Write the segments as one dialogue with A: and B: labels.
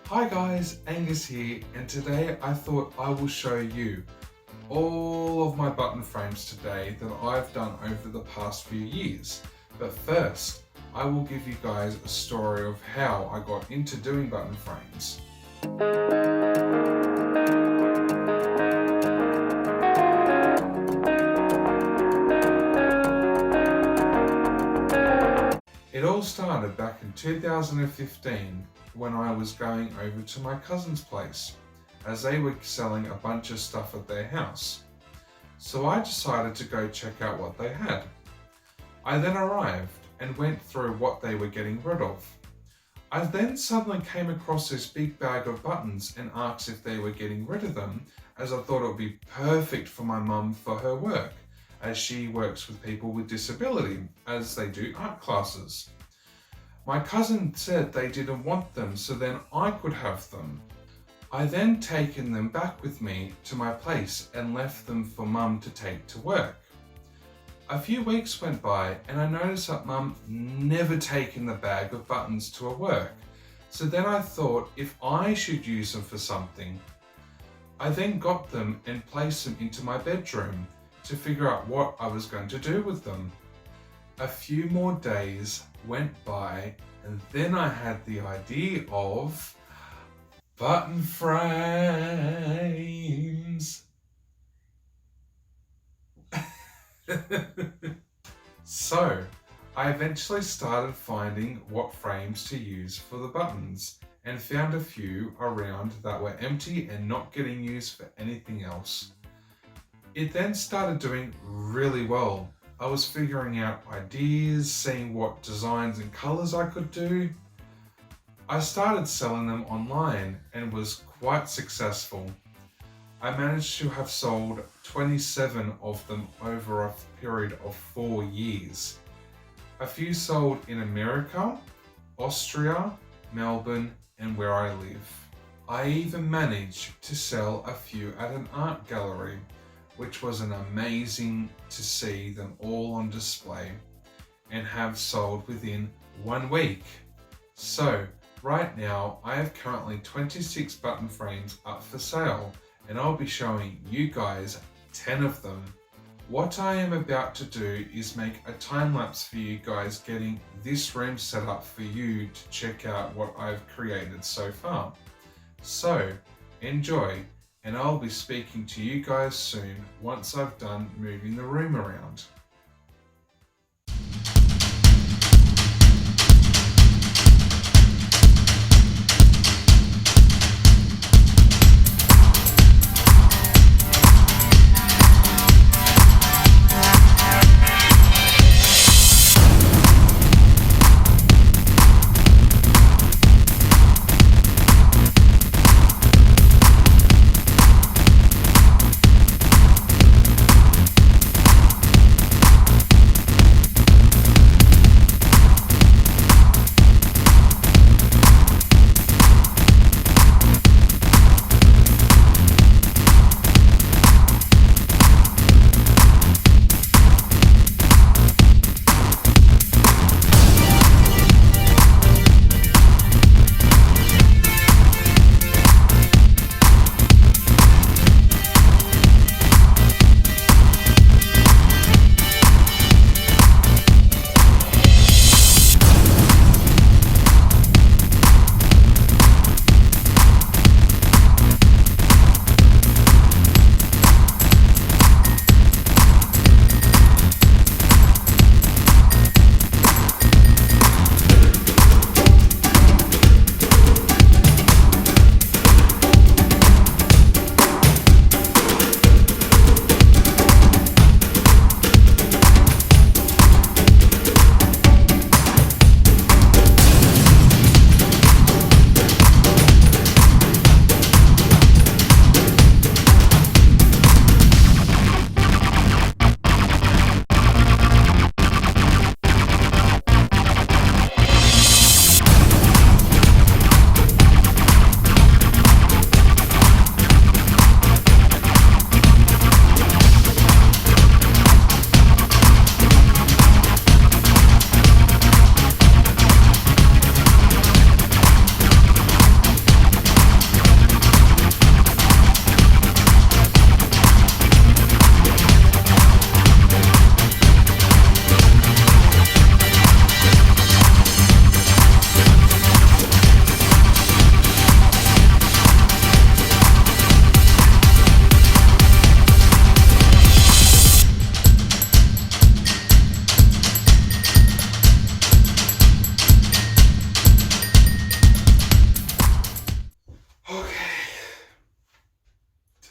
A: Hi guys, Angus here, and today I thought I will show you all of my button frames today that I've done over the past few years. But first, I will give you guys a story of how I got into doing button frames. It all started back in 2015 when I was going over to my cousin's place, as they were selling a bunch of stuff at their house. So I decided to go check out what they had. I then arrived and went through what they were getting rid of. I then suddenly came across this big bag of buttons and asked if they were getting rid of them, as I thought it would be perfect for my mum for her work, as she works with people with disability, as they do art classes. My cousin said they didn't want them, so then I could have them. I then taken them back with me to my place and left them for Mum to take to work. A few weeks went by and I noticed that Mum never taken the bag of buttons to her work, so then I thought if I should use them for something. I then got them and placed them into my bedroom to figure out what I was going to do with them. A few more days went by and then I had the idea of button frames. So I eventually started finding what frames to use for the buttons and found a few around that were empty and not getting used for anything else. It then started doing really well. I was figuring out ideas, seeing what designs and colours I could do. I started selling them online and was quite successful. I managed to have sold 27 of them over a period of 4 years. A few sold in America, Austria, Melbourne, and where I live. I even managed to sell a few at an art gallery, which was an amazing to see them all on display and have sold within 1 week. So right now I have currently 26 button frames up for sale and I'll be showing you guys 10 of them. What I am about to do is make a time lapse for you guys getting this room set up for you to check out what I've created so far. So enjoy. And I'll be speaking to you guys soon once I've done moving the room around.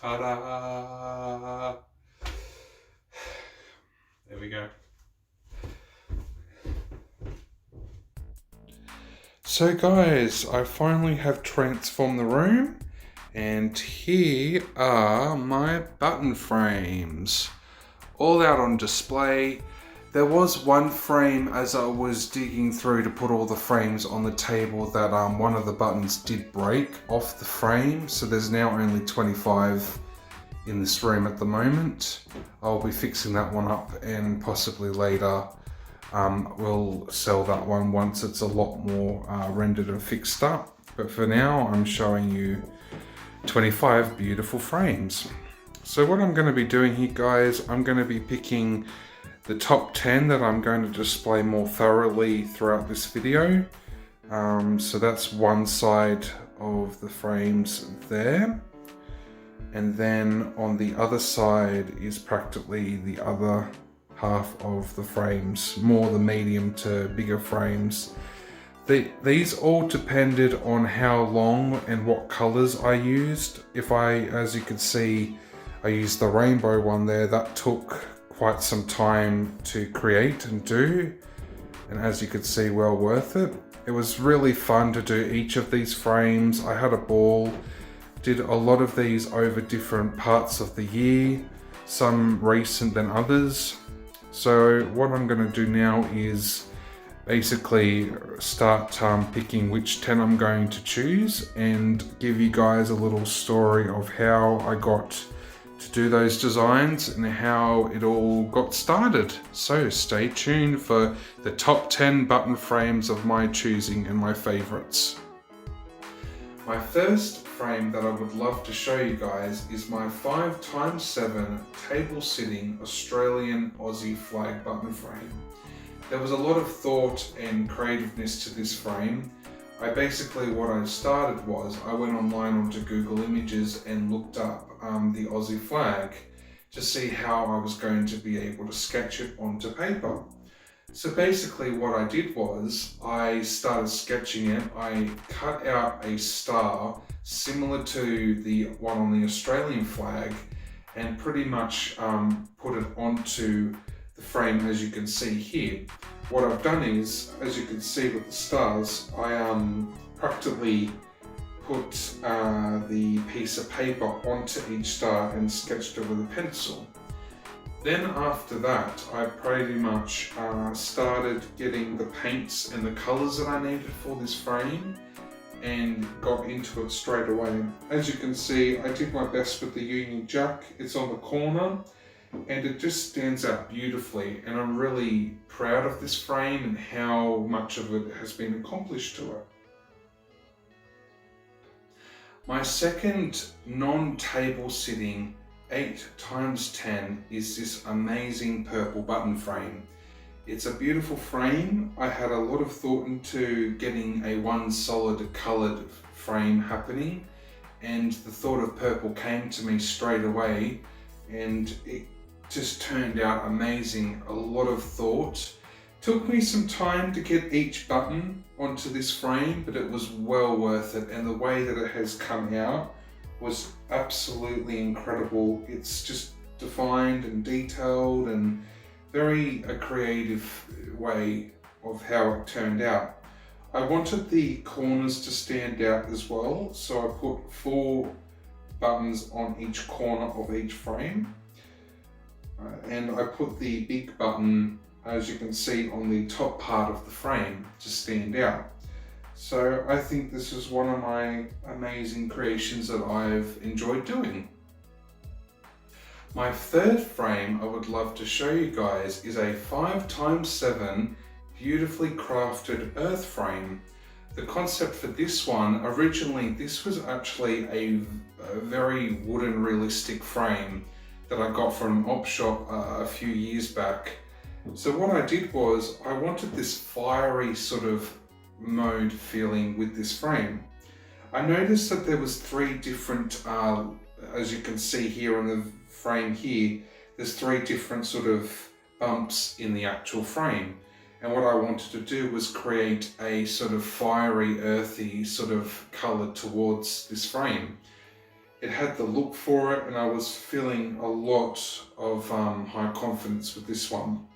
A: Ta-da! There we go. So guys, I finally have transformed the room, and here are my button frames, all out on display. There was one frame as I was digging through to put all the frames on the table that one of the buttons did break off the frame, so there's now only 25 in this room at the moment. I'll be fixing that one up, and possibly later we'll sell that one once it's a lot more rendered and fixed up. But for now, I'm showing you 25 beautiful frames. So what I'm going to be doing here, guys, I'm going to be picking the top 10 that I'm going to display more thoroughly throughout this video. So that's one side of the frames there. And then on the other side is practically the other half of the frames, more the medium to bigger frames. These all depended on how long and what colors I used. As you can see, I used the rainbow one there. That took quite some time to create and do, and as you could see, well worth it. It was really fun to do each of these frames. I had a ball, did a lot of these over different parts of the year, some recent than others. So what I'm going to do now is basically start picking which 10 I'm going to choose, and give you guys a little story of how I got to do those designs and how it all got started. So stay tuned for the top 10 button frames of my choosing and my favorites. My first frame that I would love to show you guys is my 5x7 table sitting Australian Aussie flag button frame. There was a lot of thought and creativeness to this frame. What I started was I went online onto Google Images and looked up the Aussie flag to see how I was going to be able to sketch it onto paper. So basically what I did was I started sketching it. I cut out a star similar to the one on the Australian flag and pretty much put it onto the frame, as you can see here. What I've done is, as you can see with the stars, I practically put the piece of paper onto each star and sketched it with a pencil. Then after that, I pretty much started getting the paints and the colors that I needed for this frame and got into it straight away. As you can see, I did my best with the Union Jack. It's on the corner and it just stands out beautifully, and I'm really proud of this frame and how much of it has been accomplished to it. My second non-table sitting 8x10 is this amazing purple button frame. It's a beautiful frame. I had a lot of thought into getting a one solid coloured frame happening, and the thought of purple came to me straight away, and it just turned out amazing. A lot of thought. Took me some time to get each button onto this frame, but it was well worth it, and the way that it has come out was absolutely incredible. It's just defined and detailed and very a creative way of how it turned out. I wanted the corners to stand out as well, so I put 4 buttons on each corner of each frame. And I put the big button, as you can see, on the top part of the frame to stand out. So I think this is one of my amazing creations that I've enjoyed doing. My third frame I would love to show you guys is a 5x7 beautifully crafted earth frame. The concept for this one, originally this was actually a very wooden realistic frame that I got from an op shop a few years back. So what I did was I wanted this fiery sort of mode feeling with this frame. I noticed that there was 3 different, as you can see here on the frame here, there's 3 different sort of bumps in the actual frame. And what I wanted to do was create a sort of fiery, earthy sort of colour towards this frame. it had the look for it, and I was feeling a lot of high confidence with this one.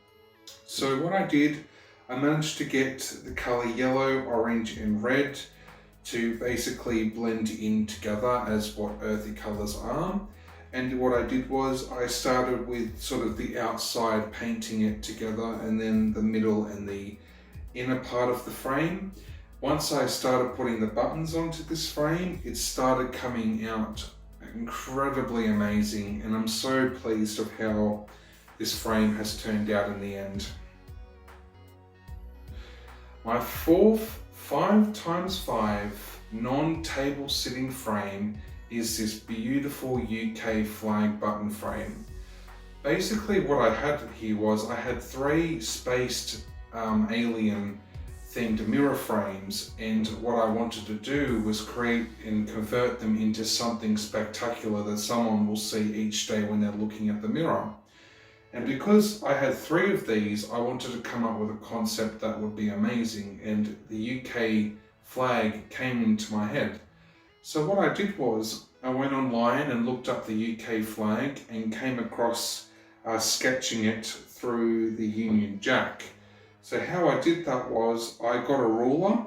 A: So what I did, I managed to get the colour yellow, orange and red to basically blend in together as what earthy colours are. And what I did was I started with sort of the outside, painting it together, and then the middle and the inner part of the frame. Once I started putting the buttons onto this frame, it started coming out incredibly amazing, and I'm so pleased of how this frame has turned out in the end. My fourth 5x5 non-table sitting frame is this beautiful UK flag button frame. Basically what I had here was I had 3 spaced alien themed mirror frames, and what I wanted to do was create and convert them into something spectacular that someone will see each day when they're looking at the mirror. And because I had 3 of these, I wanted to come up with a concept that would be amazing, and the UK flag came into my head. So what I did was I went online and looked up the UK flag and came across sketching it through the Union Jack. So how I did that was I got a ruler,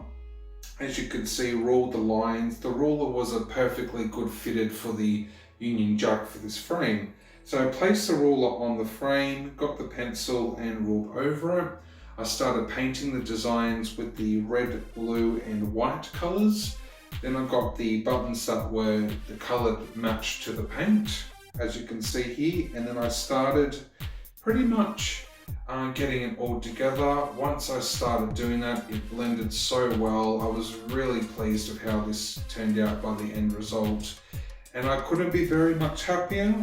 A: as you can see, ruled the lines. The ruler was a perfectly good fitted for the Union Jack for this frame. So I placed the ruler on the frame, got the pencil and ruled over it. I started painting the designs with the red, blue and white colours. Then I got the buttons that were the colour matched to the paint, as you can see here. And then I started pretty much getting it all together. Once I started doing that, it blended so well. I was really pleased of how this turned out by the end result. And I couldn't be very much happier.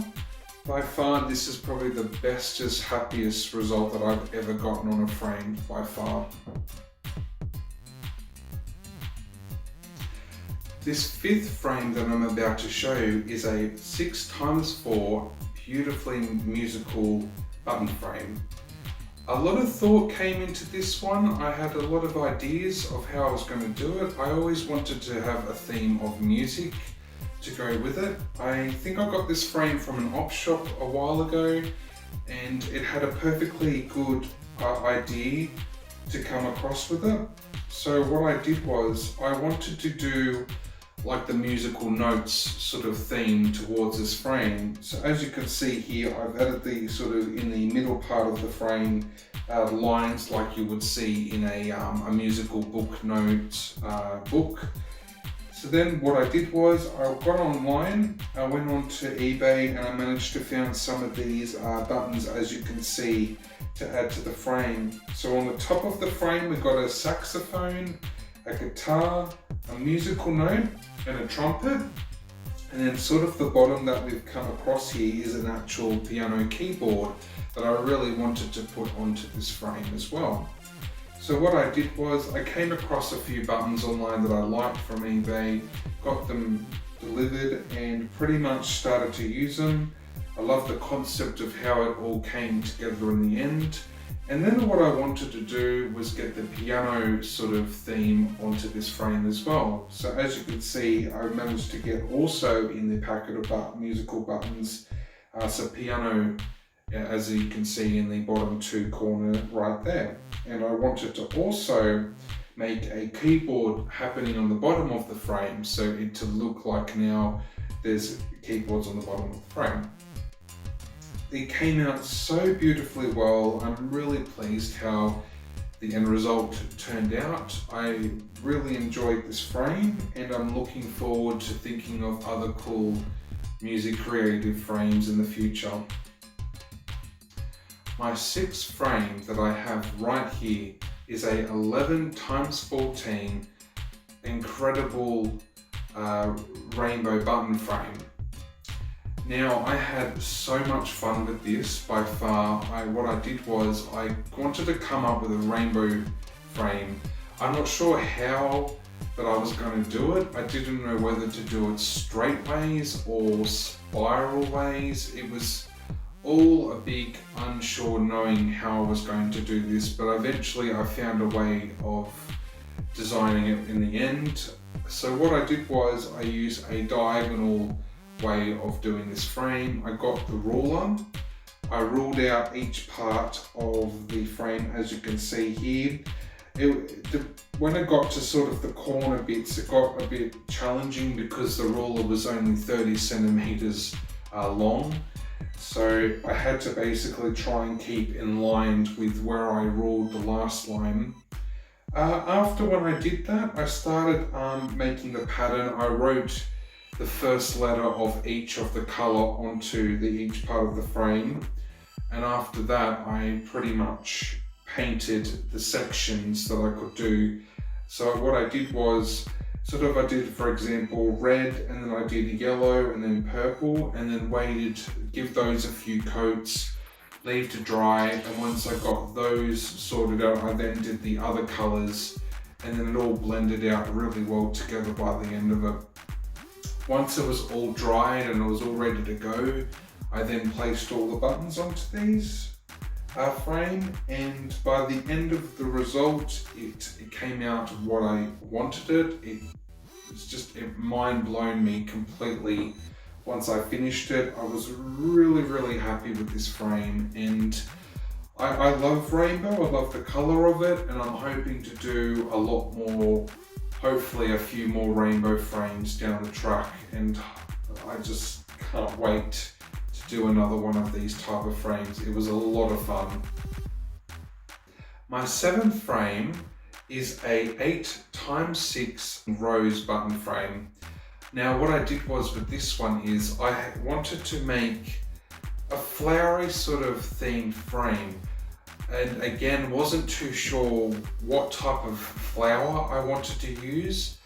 A: By far, this is probably the bestest, happiest result that I've ever gotten on a frame, by far. This 5th frame that I'm about to show you is a 6x4 beautifully musical button frame. A lot of thought came into this one. I had a lot of ideas of how I was going to do it. I always wanted to have a theme of music to go with it. I think I got this frame from an op shop a while ago, and it had a perfectly good idea to come across with it. So what I did was I wanted to do like the musical notes sort of theme towards this frame. So as you can see here, I've added the sort of in the middle part of the frame lines like you would see in a musical book note book. So then what I did was I got online, I went on to eBay, and I managed to find some of these buttons, as you can see, to add to the frame. So on the top of the frame we've got a saxophone, a guitar, a musical note and a trumpet, and then sort of the bottom that we've come across here is an actual piano keyboard that I really wanted to put onto this frame as well. So what I did was I came across a few buttons online that I liked from eBay, got them delivered and pretty much started to use them. I love the concept of how it all came together in the end. And then what I wanted to do was get the piano sort of theme onto this frame as well. So as you can see, I managed to get also in the packet of musical buttons, so piano, as you can see in the bottom 2 corner right there. And I wanted to also make a keyboard happening on the bottom of the frame, so it to look like now there's keyboards on the bottom of the frame. It came out so beautifully well. I'm really pleased how the end result turned out. I really enjoyed this frame, and I'm looking forward to thinking of other cool music creative frames in the future. My 6th frame that I have right here is a 11x14 incredible rainbow button frame. Now, I had so much fun with this by far. What I did was I wanted to come up with a rainbow frame. I'm not sure how that I was going to do it. I didn't know whether to do it straight ways or spiral ways. It was all a big unsure knowing how I was going to do this, but eventually I found a way of designing it in the end. So what I did was I used a diagonal way of doing this frame. I got the ruler. I ruled out each part of the frame, as you can see here. When it got to sort of the corner bits, it got a bit challenging because the ruler was only 30 centimeters long. So I had to basically try and keep in line with where I ruled the last line. After when I did that, I started making the pattern. I wrote the first letter of each of the color onto each part of the frame. And after that, I pretty much painted the sections that I could do. So what I did was, I did, for example, red, and then I did yellow, and then purple, and then waited, give those a few coats, leave to dry, and once I got those sorted out, I then did the other colors, and then it all blended out really well together by the end of it. Once it was all dried and it was all ready to go, I then placed all the buttons onto these frame, and by the end of the result, it came out what I wanted it. It mind blown me completely. Once I finished it, I was really happy with this frame, and I love rainbow, I love the color of it, and I'm hoping to do a lot more, hopefully a few more rainbow frames down the track, and I just can't wait to do another one of these type of frames. It was a lot of fun. My 7th frame is a 8x6 rose button frame. Now what I did was with this one is I wanted to make a flowery sort of themed frame, and again wasn't too sure what type of flower I wanted to use.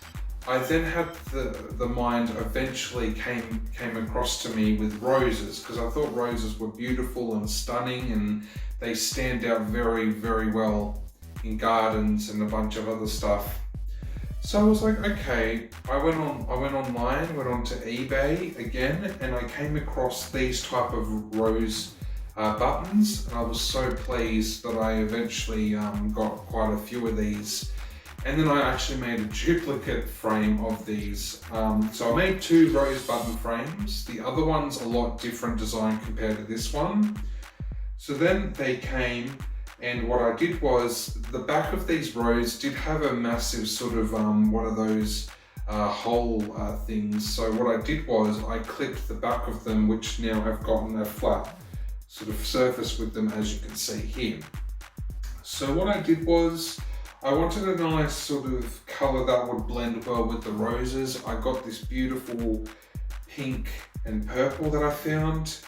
A: I then had the mind eventually came across to me with roses, because I thought roses were beautiful and stunning, and they stand out very well in gardens and a bunch of other stuff. So I was like, okay, I went online, went onto eBay again, and I came across these type of rose buttons, and I was so pleased that I eventually got quite a few of these. And then I actually made a duplicate frame of these. So I made 2 rose button frames. The other one's a lot different design compared to this one. So then they came, and what I did was, the back of these rose did have a massive sort of one of those hole things. So what I did was I clipped the back of them, which now have gotten a flat sort of surface with them, as you can see here. So what I did was, I wanted a nice sort of colour that would blend well with the roses. I got this beautiful pink and purple that I found.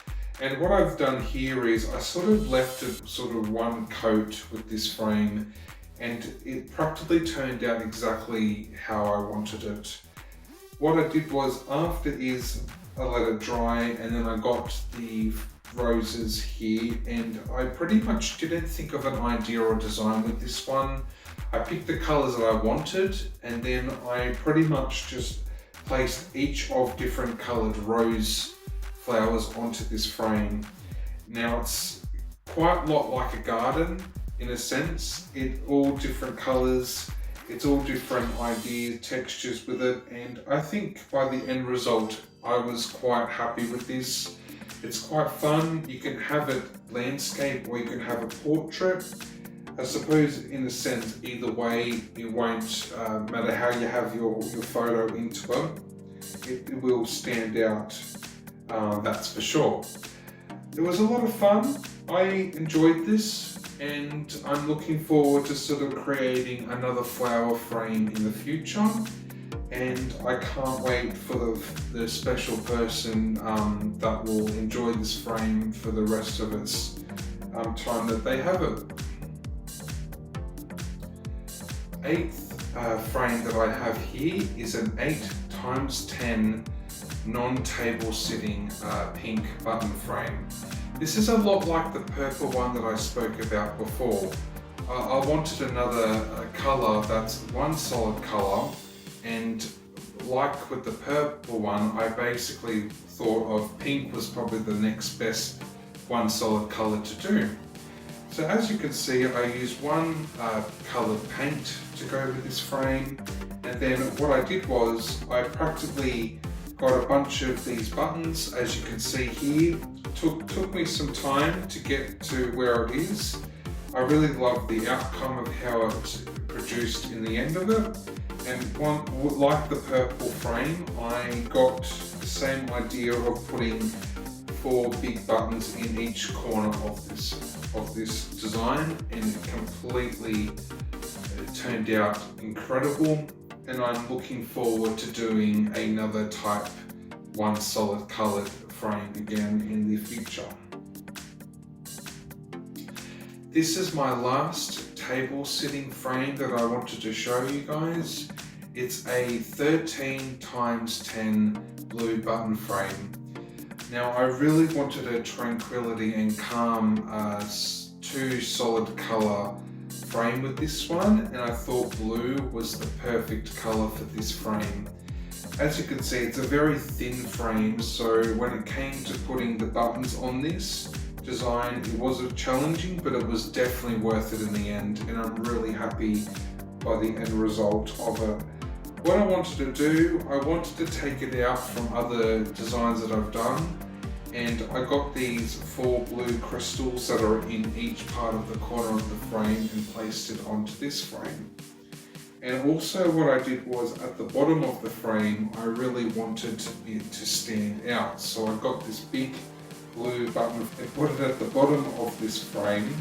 A: And what I've done here is I sort of left it sort of one coat with this frame, and it practically turned out exactly how I wanted it. What I did was, after I let it dry, and then I got the roses here, and I pretty much didn't think of an idea or design with this one. I picked the colours that I wanted, and then I pretty much just placed each of different coloured rose flowers onto this frame. Now it's quite a lot like a garden in a sense. It's all different colours, it's all different ideas, textures with it, and I think by the end result I was quite happy with this. It's quite fun. You can have it landscape or you can have a portrait. I suppose in a sense, either way, it won't matter how you have your photo into it will stand out, that's for sure. It was a lot of fun. I enjoyed this, and I'm looking forward to sort of creating another flower frame in the future. And I can't wait for the special person that will enjoy this frame for the rest of its time that they have it. 8th frame that I have here is an 8x10 non-table sitting pink button frame. This is a lot like the purple one that I spoke about before. I wanted another colour that's one solid colour, and like with the purple one, I basically thought of pink was probably the next best one solid colour to do. So as you can see, I used one coloured paint to go with this frame, and then what I did was I practically got a bunch of these buttons, as you can see here. Took me some time to get to where it is. I really love the outcome of how it's produced in the end of it. And like the purple frame, I got the same idea of putting 4 big buttons in each corner of this design, and it completely turned out incredible. And I'm looking forward to doing another type 1 solid coloured frame again in the future. This is my last table sitting frame that I wanted to show you guys. It's a 13 x 10 blue button frame. Now I really wanted a tranquility and calm 2 solid colour frame with this one, and I thought blue was the perfect colour for this frame. As you can see, it's a very thin frame, so when it came to putting the buttons on this design, it was challenging, but it was definitely worth it in the end, and I'm really happy by the end result of it. What I wanted to do, I wanted to take it out from other designs that I've done, and I got these 4 blue crystals that are in each part of the corner of the frame and placed it onto this frame. And also what I did was, at the bottom of the frame, I really wanted it to stand out. So I got this big blue button and put it at the bottom of this frame.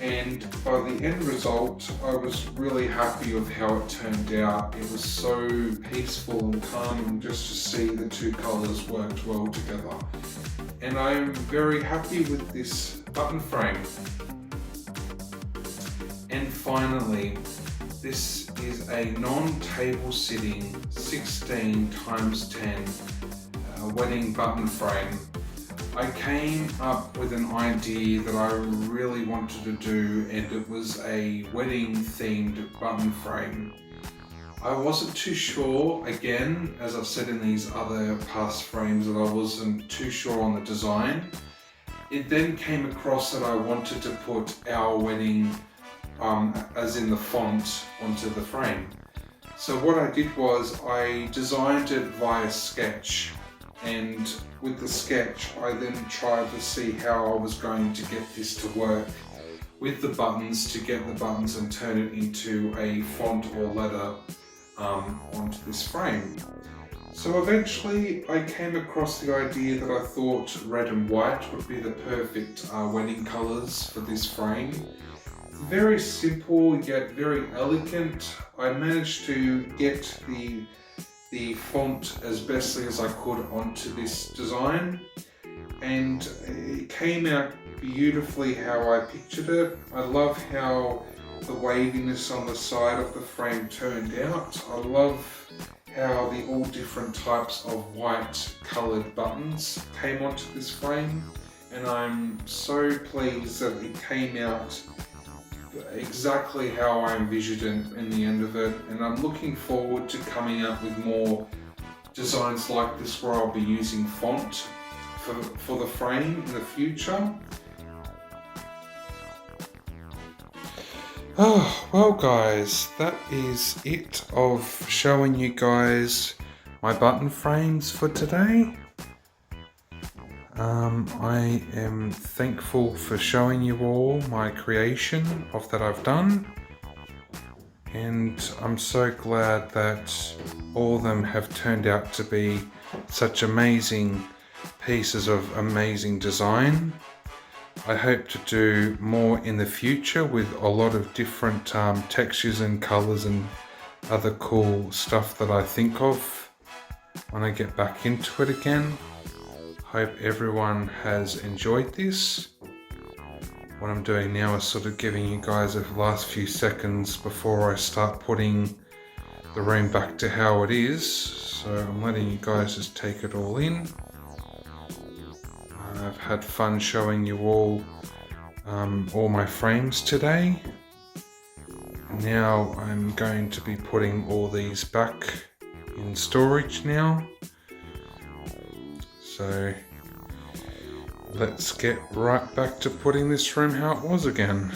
A: And by the end result, I was really happy with how it turned out. It was so peaceful and calming just to see the 2 colours worked well together. And I'm very happy with this button frame. And finally, this is a non-table sitting 16 x 10 wedding button frame. I came up with an idea that I really wanted to do, and it was a wedding themed button frame. I wasn't too sure, again, as I've said in these other past frames, that I wasn't too sure on the design. It then came across that I wanted to put our wedding, as in the font, onto the frame. So what I did was I designed it via sketch, and with the sketch I then tried to see how I was going to get this to work with the buttons, to get the buttons and turn it into a font or letter onto this frame. So eventually I came across the idea that I thought red and white would be the perfect wedding colours for this frame. Very simple yet very elegant. I managed to get the font as bestly as I could onto this design, and it came out beautifully how I pictured it. I love how the waviness on the side of the frame turned out. I love how the all different types of white coloured buttons came onto this frame, and I'm so pleased that it came out exactly how I envisioned it in the end of it, and I'm looking forward to coming up with more designs like this where I'll be using font for the frame in the future. Oh, well guys, that is it of showing you guys my button frames for today. I am thankful for showing you all my creation of that I've done, and I'm so glad that all of them have turned out to be such amazing pieces of amazing design. I hope to do more in the future with a lot of different textures and colours and other cool stuff that I think of when I get back into it again. Hope everyone has enjoyed this. What I'm doing now is sort of giving you guys the last few seconds before I start putting the room back to how it is. So I'm letting you guys just take it all in. I've had fun showing you all my frames today. Now I'm going to be putting all these back in storage now. So let's get right back to putting this room how it was again.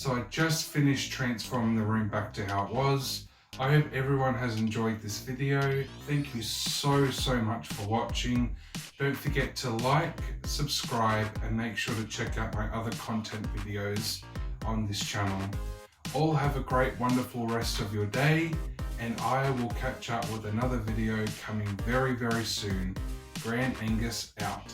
A: So I just finished transforming the room back to how it was. I hope everyone has enjoyed this video. Thank you so much for watching. Don't forget to like, subscribe, and make sure to check out my other content videos on this channel. All have a great, wonderful rest of your day, and I will catch up with another video coming very soon. Grand Angus out.